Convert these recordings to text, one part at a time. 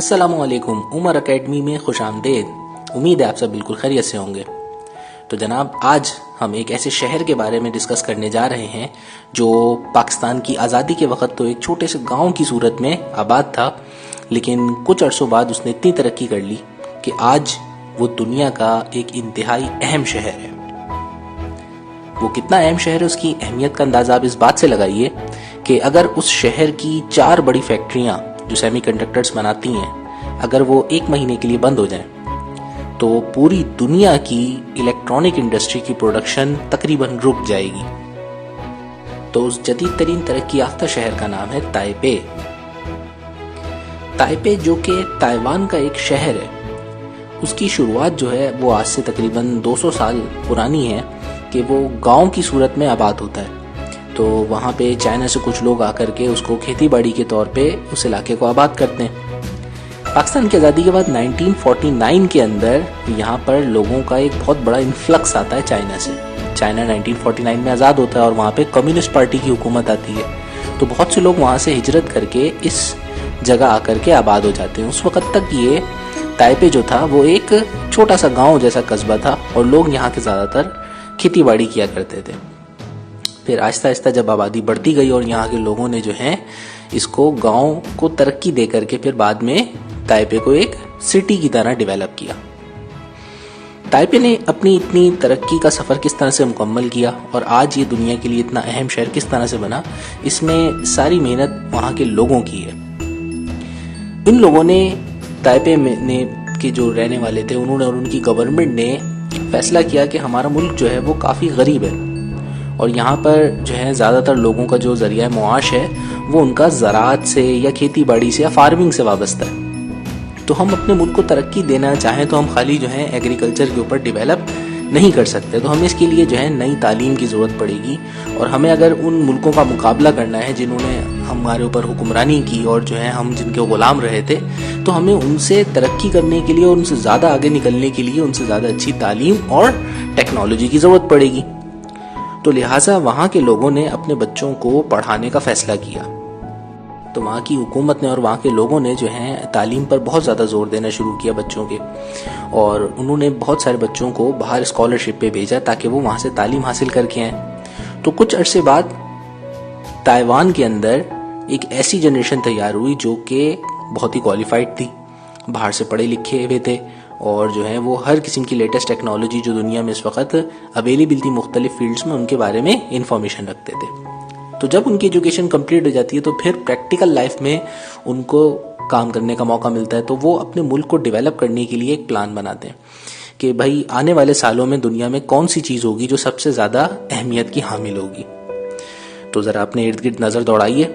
السلام علیکم، عمر اکیڈمی میں خوش آمدید۔ امید ہے آپ سب بالکل خیریت سے ہوں گے۔ تو جناب، آج ہم ایک ایسے شہر کے بارے میں ڈسکس کرنے جا رہے ہیں جو پاکستان کی آزادی کے وقت تو ایک چھوٹے سے گاؤں کی صورت میں آباد تھا، لیکن کچھ عرصوں بعد اس نے اتنی ترقی کر لی کہ آج وہ دنیا کا ایک انتہائی اہم شہر ہے۔ وہ کتنا اہم شہر ہے، اس کی اہمیت کا اندازہ آپ اس بات سے لگائیے کہ اگر اس شہر کی 4 بڑی فیکٹریاں جو سیمی کنڈکٹرز بناتی ہیں، اگر وہ 1 مہینے کے لیے بند ہو جائیں تو پوری دنیا کی الیکٹرانک انڈسٹری کی پروڈکشن تقریباً رک جائے گی۔ تو اس جدید ترین ترقی یافتہ شہر کا نام ہے تائپے۔ تائپے جو کہ تائیوان کا ایک شہر ہے، اس کی شروعات جو ہے وہ آج سے تقریباً 200 سال پرانی ہے کہ وہ گاؤں کی صورت میں آباد ہوتا ہے۔ تو وہاں پہ چائنا سے کچھ لوگ آ کر کے اس کو کھیتی باڑی کے طور پہ اس علاقے کو آباد کرتے ہیں۔ پاکستان کی آزادی کے بعد 1949 کے اندر یہاں پر لوگوں کا ایک بہت بڑا انفلکس آتا ہے چائنا سے۔ چائنا 1949 میں آزاد ہوتا ہے اور وہاں پہ کمیونسٹ پارٹی کی حکومت آتی ہے، تو بہت سے لوگ وہاں سے ہجرت کر کے اس جگہ آ کر کے آباد ہو جاتے ہیں۔ اس وقت تک یہ تائپے جو تھا وہ ایک چھوٹا سا گاؤں جیسا قصبہ تھا اور لوگ یہاں کے زیادہ تر کھیتی باڑی کیا کرتے تھے۔ پھر آہستہ آہستہ جب آبادی بڑھتی گئی اور یہاں کے لوگوں نے جو ہے اس کو گاؤں کو ترقی دے کر کے پھر بعد میں تائپے کو ایک سٹی کی طرح ڈیولپ کیا۔ تائپے نے اپنی اتنی ترقی کا سفر کس طرح سے مکمل کیا اور آج یہ دنیا کے لیے اتنا اہم شہر کس طرح سے بنا، اس میں ساری محنت وہاں کے لوگوں کی ہے۔ ان لوگوں نے تائپے میں کے جو رہنے والے تھے، انہوں نے اور ان کی گورنمنٹ نے فیصلہ کیا کہ ہمارا ملک جو ہے وہ کافی غریب ہے اور یہاں پر جو ہے زیادہ تر لوگوں کا جو ذریعہ معاش ہے وہ ان کا زراعت سے یا کھیتی باڑی سے یا فارمنگ سے وابستہ ہے۔ تو ہم اپنے ملک کو ترقی دینا چاہیں تو ہم خالی جو ہے ایگریکلچر کے اوپر ڈیولپ نہیں کر سکتے، تو ہمیں اس کے لیے جو ہے نئی تعلیم کی ضرورت پڑے گی، اور ہمیں اگر ان ملکوں کا مقابلہ کرنا ہے جنہوں نے ہمارے اوپر حکمرانی کی اور جو ہے ہم جن کے غلام رہے تھے، تو ہمیں ان سے ترقی کرنے کے لیے اور ان سے زیادہ آگے نکلنے کے لیے ان سے زیادہ اچھی تعلیم اور ٹیکنالوجی کی ضرورت پڑے گی۔ تو لہٰذا وہاں کے لوگوں نے اپنے بچوں کو پڑھانے کا فیصلہ کیا۔ تو وہاں کی حکومت نے اور وہاں کے لوگوں نے جو ہے تعلیم پر بہت زیادہ زور دینا شروع کیا بچوں کے، اور انہوں نے بہت سارے بچوں کو باہر اسکالرشپ پہ بھیجا تاکہ وہ وہاں سے تعلیم حاصل کر کے آئیں۔ تو کچھ عرصے بعد تائیوان کے اندر ایک ایسی جنریشن تیار ہوئی جو کہ بہت ہی کوالیفائڈ تھی، باہر سے پڑھے لکھے ہوئے تھے، اور جو ہے وہ ہر قسم کی لیٹسٹ ٹیکنالوجی جو دنیا میں اس وقت اویلیبل تھی مختلف فیلڈز میں، ان کے بارے میں انفارمیشن رکھتے تھے۔ تو جب ان کی ایجوکیشن کمپلیٹ ہو جاتی ہے تو پھر پریکٹیکل لائف میں ان کو کام کرنے کا موقع ملتا ہے، تو وہ اپنے ملک کو ڈیولپ کرنے کے لیے ایک پلان بناتے ہیں کہ بھائی آنے والے سالوں میں دنیا میں کون سی چیز ہوگی جو سب سے زیادہ اہمیت کی حامل ہوگی۔ تو ذرا اپنے ارد گرد نظر دوڑائیے،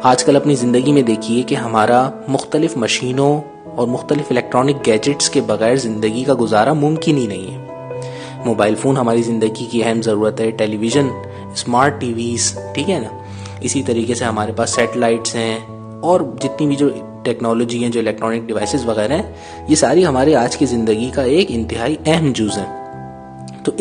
آج کل اپنی زندگی میں دیکھیے کہ ہمارا مختلف مشینوں اور مختلف الیکٹرانک گیجٹس کے بغیر زندگی کا گزارا ممکن ہی نہیں ہے۔ موبائل فون ہماری زندگی کی اہم ضرورت ہے، ٹیلی ویژن، اسمارٹ ٹی ویز، ٹھیک ہے نا، اسی طریقے سے ہمارے پاس سیٹلائٹس ہیں اور جتنی بھی جو ٹیکنالوجی ہیں، جو الیکٹرانک ڈیوائسز وغیرہ ہیں، یہ ساری ہمارے آج کی زندگی کا ایک انتہائی اہم جز ہے۔ تو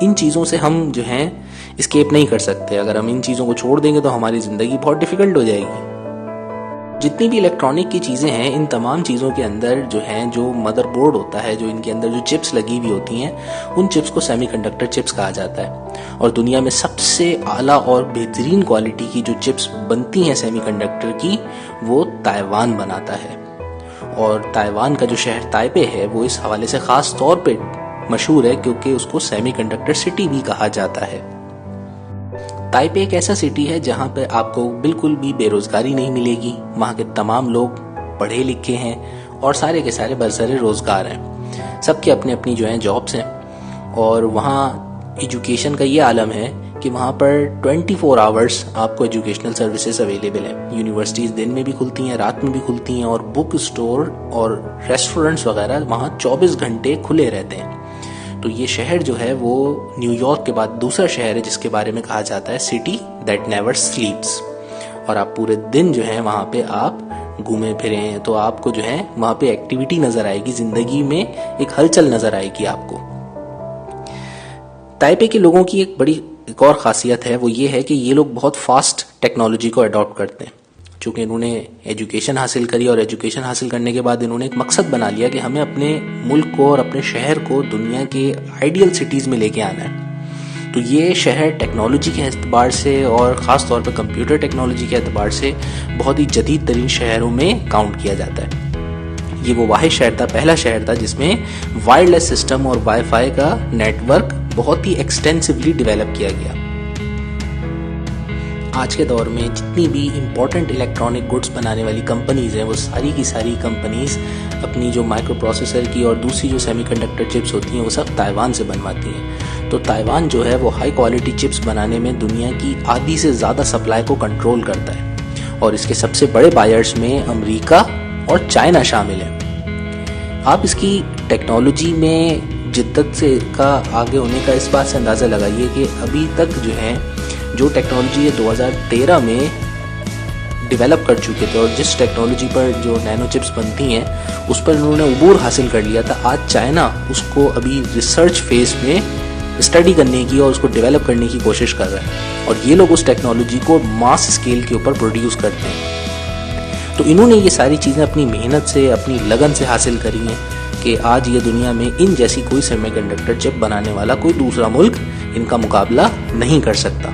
ان چیزوں سے ہم جو ہیں اسکیپ نہیں کر سکتے۔ اگر ہم ان چیزوں کو چھوڑ دیں گے تو ہماری زندگی بہت ڈیفیکلٹ ہو جائے گی۔ جتنی بھی الیکٹرانک کی چیزیں ہیں، ان تمام چیزوں کے اندر جو مدر بورڈ ہوتا ہے، جو ان کے اندر جو چپس لگی ہوئی ہوتی ہیں، ان چپس کو سیمی کنڈکٹر چپس کہا جاتا ہے، اور دنیا میں سب سے اعلیٰ اور بہترین کوالٹی کی جو چپس بنتی ہیں سیمی کنڈکٹر کی، وہ تائیوان بناتا ہے۔ اور تائیوان کا جو شہر تائپے ہے وہ اس حوالے سے خاص طور پہ مشہور ہے کیونکہ اس کو سیمی کنڈکٹر سٹی بھی کہا جاتا ہے۔ تائپے ایک ایسا سٹی ہے جہاں پہ آپ کو بالکل بھی بے روزگاری نہیں ملے گی، وہاں کے تمام لوگ پڑھے لکھے ہیں اور سارے کے سارے برسر روزگار ہیں، سب کے اپنے اپنی جو ہیں جابس ہیں، اور وہاں ایجوکیشن کا یہ عالم ہے کہ وہاں پر 24 آورز آپ کو ایجوکیشنل سروسز اویلیبل ہیں۔ یونیورسٹیز دن میں بھی کھلتی ہیں، رات میں بھی کھلتی ہیں، اور بک اسٹور اور ریسٹورنٹس وغیرہ وہاں 24 گھنٹے کھلے رہتے ہیں۔ تو یہ شہر جو ہے وہ نیو یارک کے بعد دوسرا شہر ہے جس کے بارے میں کہا جاتا ہے سٹی دیٹ نیور سلیپس، اور آپ پورے دن جو ہے وہاں پہ آپ گھومے پھرے ہیں تو آپ کو جو ہے وہاں پہ ایکٹیویٹی نظر آئے گی، زندگی میں ایک ہلچل نظر آئے گی آپ کو۔ تائپے کے لوگوں کی ایک اور خاصیت ہے، وہ یہ ہے کہ یہ لوگ بہت فاسٹ ٹیکنالوجی کو اڈاپٹ کرتے ہیں۔ چونکہ انہوں نے ایجوکیشن حاصل کری اور ایجوکیشن حاصل کرنے کے بعد انہوں نے ایک مقصد بنا لیا کہ ہمیں اپنے ملک کو اور اپنے شہر کو دنیا کے آئیڈیل سٹیز میں لے کے آنا ہے. تو یہ شہر ٹیکنالوجی کے اعتبار سے اور خاص طور پہ کمپیوٹر ٹیکنالوجی کے اعتبار سے بہت ہی جدید ترین شہروں میں کاؤنٹ کیا جاتا ہے. یہ وہ واحد شہر تھا، پہلا شہر تھا جس میں وائرلیس سسٹم اور وائی فائی کا نیٹ ورک بہت ہی ایکسٹینسولی ڈیولپ کیا گیا. آج کے دور میں جتنی بھی امپورٹنٹ الیکٹرانک گڈس بنانے والی کمپنیز ہیں وہ ساری کی ساری کمپنیز اپنی جو مائکرو پروسیسر کی اور دوسری جو سیمی کنڈکٹر چپس ہوتی ہیں وہ سب تائیوان سے بنواتی ہیں. تو تائیوان جو ہے وہ ہائی کوالٹی چپس بنانے میں دنیا کی آدھی سے زیادہ سپلائی کو کنٹرول کرتا ہے اور اس کے سب سے بڑے بائرز میں امریکہ اور چائنا شامل ہیں. آپ اس کی ٹیکنالوجی میں جدت سے کا آگے ہونے کا اس بات سے اندازہ لگائیے کہ ابھی تک جو ہے جو ٹیکنالوجی 2013 میں ڈیولپ کر چکے تھے اور جس ٹیکنالوجی پر جو نینو چپس بنتی ہیں اس پر انہوں نے عبور حاصل کر لیا تھا. آج چائنا اس کو ابھی ریسرچ فیز میں اسٹڈی کرنے کی اور اس کو ڈیولپ کرنے کی کوشش کر رہا ہے اور یہ لوگ اس ٹیکنالوجی کو ماس اسکیل کے اوپر پروڈیوس کرتے ہیں. تو انہوں نے یہ ساری چیزیں اپنی محنت سے اپنی لگن سے حاصل کری ہیں کہ آج یہ دنیا میں ان جیسی کوئی سیمی کنڈکٹر چپ بنانے والا کوئی دوسرا ملک ان کا مقابلہ نہیں کر سکتا.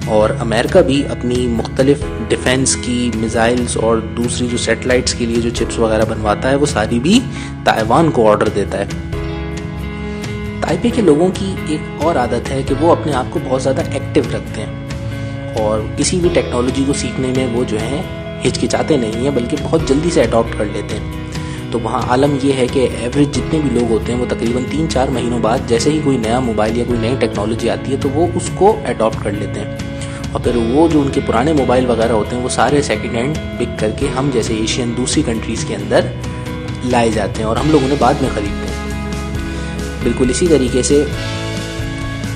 اور امریکہ بھی اپنی مختلف ڈیفنس کی میزائلز اور دوسری جو سیٹلائٹس کے لیے جو چپس وغیرہ بنواتا ہے وہ ساری بھی تائیوان کو آرڈر دیتا ہے. تائپے کے لوگوں کی ایک اور عادت ہے کہ وہ اپنے آپ کو بہت زیادہ ایکٹیو رکھتے ہیں اور کسی بھی ٹیکنالوجی کو سیکھنے میں وہ جو ہیں ہچکچاتے نہیں ہیں بلکہ بہت جلدی سے اڈاپٹ کر لیتے ہیں. تو وہاں عالم یہ ہے کہ ایوریج جتنے بھی لوگ ہوتے ہیں وہ تقریباً 3-4 مہینوں بعد جیسے ہی کوئی نیا موبائل یا کوئی نئی ٹیکنالوجی آتی ہے تو وہ اس کو اڈاپٹ کر لیتے ہیں اور پھر وہ جو ان کے پرانے موبائل وغیرہ ہوتے ہیں وہ سارے سیکنڈ ہینڈ پک کر کے ہم جیسے ایشین دوسری کنٹریز کے اندر لائے جاتے ہیں اور ہم لوگ انہیں بعد میں خریدتے ہیں. بالکل اسی طریقے سے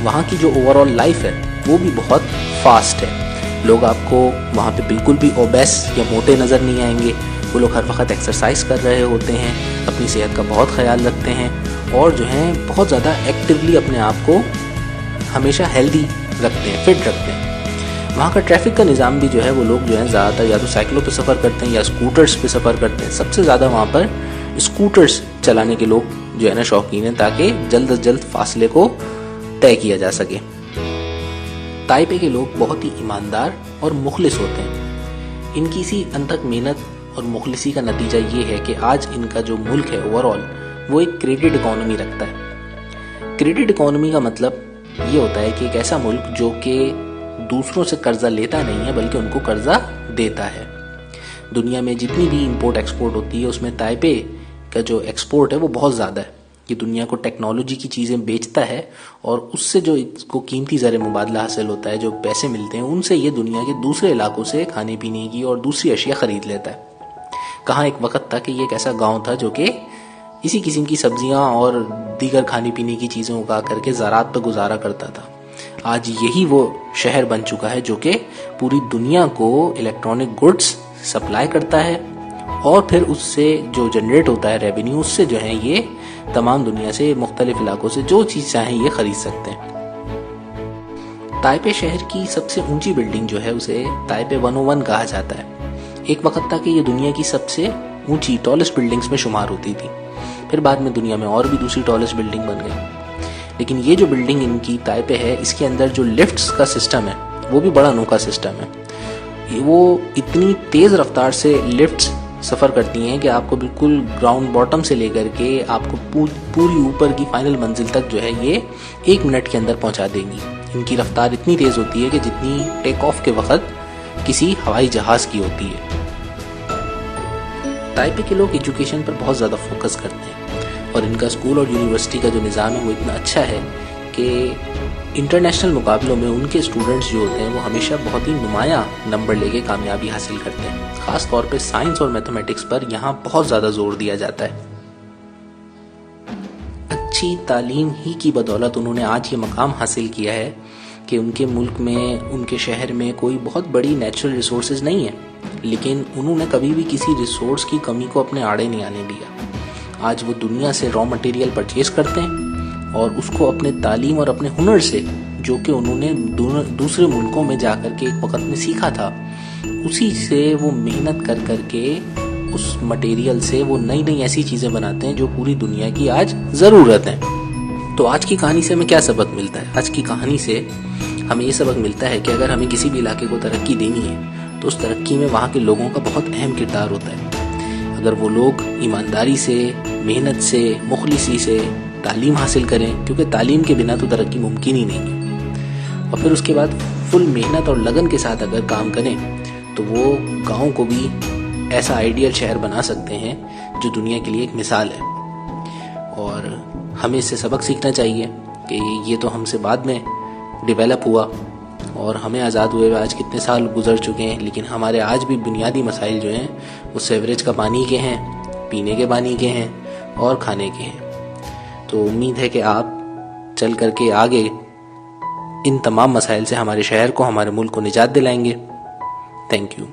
وہاں کی جو اوور آل لائف ہے وہ بھی بہت فاسٹ ہے. لوگ آپ کو وہاں پہ بالکل بھی اوبیس یا موٹے نظر نہیں آئیں گے. وہ لوگ ہر وقت ایکسرسائز کر رہے ہوتے ہیں، اپنی صحت کا بہت خیال رکھتے ہیں اور جو ہیں بہت زیادہ ایکٹیولی اپنے آپ کو ہمیشہ ہیلدی رکھتے ہیں، فٹ رکھتے ہیں. وہاں کا ٹریفک کا نظام بھی جو ہے وہ لوگ جو ہیں زیادہ تر یا تو سائیکلوں پہ سفر کرتے ہیں یا اسکوٹرز پہ سفر کرتے ہیں. سب سے زیادہ وہاں پر اسکوٹرز چلانے کے لوگ جو ہے نا شوقین ہیں تاکہ جلد از جلد فاصلے کو طے کیا جا سکے. تائپے کے لوگ بہت ہی ایماندار اور مخلص ہوتے ہیں. ان کی اسی انتھک محنت اور مخلصی کا نتیجہ یہ ہے کہ آج ان کا جو ملک ہے اوور آل وہ ایک کریڈٹ اکانومی رکھتا ہے. کریڈٹ اکانومی کا مطلب یہ ہوتا ہے کہ ایک ایسا ملک جو کہ دوسروں سے قرضہ لیتا نہیں ہے بلکہ ان کو قرضہ دیتا ہے. دنیا میں جتنی بھی امپورٹ ایکسپورٹ ہوتی ہے اس میں تائپے کا جو ایکسپورٹ ہے وہ بہت زیادہ ہے. یہ دنیا کو ٹیکنالوجی کی چیزیں بیچتا ہے اور اس سے جو اس کو قیمتی زر مبادلہ حاصل ہوتا ہے، جو پیسے ملتے ہیں، ان سے یہ دنیا کے دوسرے علاقوں سے کھانے پینے کی اور دوسری اشیاء خرید لیتا ہے. کہاں ایک وقت تھا کہ یہ ایک ایسا گاؤں تھا جو کہ اسی قسم کی سبزیاں اور دیگر کھانے پینے کی چیزیں اگا کر کے زراعت پہ گزارا کرتا تھا. آج یہی وہ شہر بن چکا ہے جو کہ پوری دنیا کو الیکٹرانک گڈس سپلائی کرتا ہے اور پھر اس سے جو جنریٹ ہوتا ہے ریونیو، اس سے جو ہے یہ تمام دنیا سے مختلف علاقوں سے جو چیز چاہیں یہ خرید سکتے ہیں. تائپے شہر کی سب سے اونچی بلڈنگ جو ہے اسے تائپے 101 کہا جاتا ہے. ایک وقت تھا کہ یہ دنیا کی سب سے اونچی ٹالسٹ بلڈنگز میں شمار ہوتی تھی. پھر بعد میں دنیا میں اور بھی دوسری ٹالسٹ بلڈنگ بن گئی. لیکن یہ جو بلڈنگ ان کی تائپے ہے اس کے اندر جو لفٹس کا سسٹم ہے وہ بھی بڑا انوکھا سسٹم ہے. وہ اتنی تیز رفتار سے لفٹس سفر کرتی ہیں کہ آپ کو بالکل گراؤنڈ باٹم سے لے کر کے آپ کو پوری اوپر کی فائنل منزل تک جو ہے یہ 1 منٹ کے اندر پہنچا دیں گی. ان کی رفتار اتنی تیز ہوتی ہے کہ جتنی ٹیک آف کے وقت کسی ہوائی جہاز کی ہوتی ہے. تائپے کے لوگ ایجوکیشن پر بہت زیادہ فوکس کرتے ہیں اور ان کا اسکول اور یونیورسٹی کا جو نظام ہے وہ اتنا اچھا ہے کہ انٹرنیشنل مقابلوں میں ان کے اسٹوڈنٹس جو ہوتے ہیں وہ ہمیشہ بہت ہی نمایاں نمبر لے کے کامیابی حاصل کرتے ہیں. خاص طور پہ سائنس اور میتھمیٹکس پر یہاں بہت زیادہ زور دیا جاتا ہے. اچھی تعلیم ہی کی بدولت انہوں نے آج یہ مقام حاصل کیا ہے کہ ان کے ملک میں، ان کے شہر میں کوئی بہت بڑی نیچرل ریسورسز نہیں ہیں لیکن انہوں نے کبھی بھی کسی ریسورس کی کمی کو اپنے آڑے نہیں آنے دیا. آج وہ دنیا سے را مٹیریل پرچیز کرتے ہیں اور اس کو اپنے تعلیم اور اپنے ہنر سے، جو کہ انہوں نے دوسرے ملکوں میں جا کر کے ایک وقت میں سیکھا تھا، اسی سے وہ محنت کر کر کے اس مٹیریل سے وہ نئی نئی ایسی چیزیں بناتے ہیں جو پوری دنیا کی آج ضرورت ہیں۔ تو آج کی کہانی سے ہمیں کیا سبق ملتا ہے؟ آج کی کہانی سے ہمیں یہ سبق ملتا ہے کہ اگر ہمیں کسی بھی علاقے کو ترقی دینی ہے تو اس ترقی میں وہاں کے لوگوں کا بہت اہم کردار ہوتا ہے۔ اگر وہ لوگ ایمانداری سے، محنت سے، مخلصی سے تعلیم حاصل کریں، کیونکہ تعلیم کے بنا تو ترقی ممکن ہی نہیں ہے، اور پھر اس کے بعد فل محنت اور لگن کے ساتھ اگر کام کریں تو وہ گاؤں کو بھی ایسا آئیڈیل شہر بنا سکتے ہیں جو دنیا کے لیے ایک مثال ہے۔ اور ہمیں اس سے سبق سیکھنا چاہیے کہ یہ تو ہم سے بعد میں ڈیولپ ہوا، اور ہمیں آزاد ہوئے آج کتنے سال گزر چکے ہیں، لیکن ہمارے آج بھی بنیادی مسائل جو ہیں وہ سیوریج کا پانی کے ہیں، پینے کے پانی کے ہیں اور کھانے کے ہیں۔ تو امید ہے کہ آپ چل کر کے آگے ان تمام مسائل سے ہمارے شہر کو، ہمارے ملک کو نجات دلائیں گے۔ Thank you.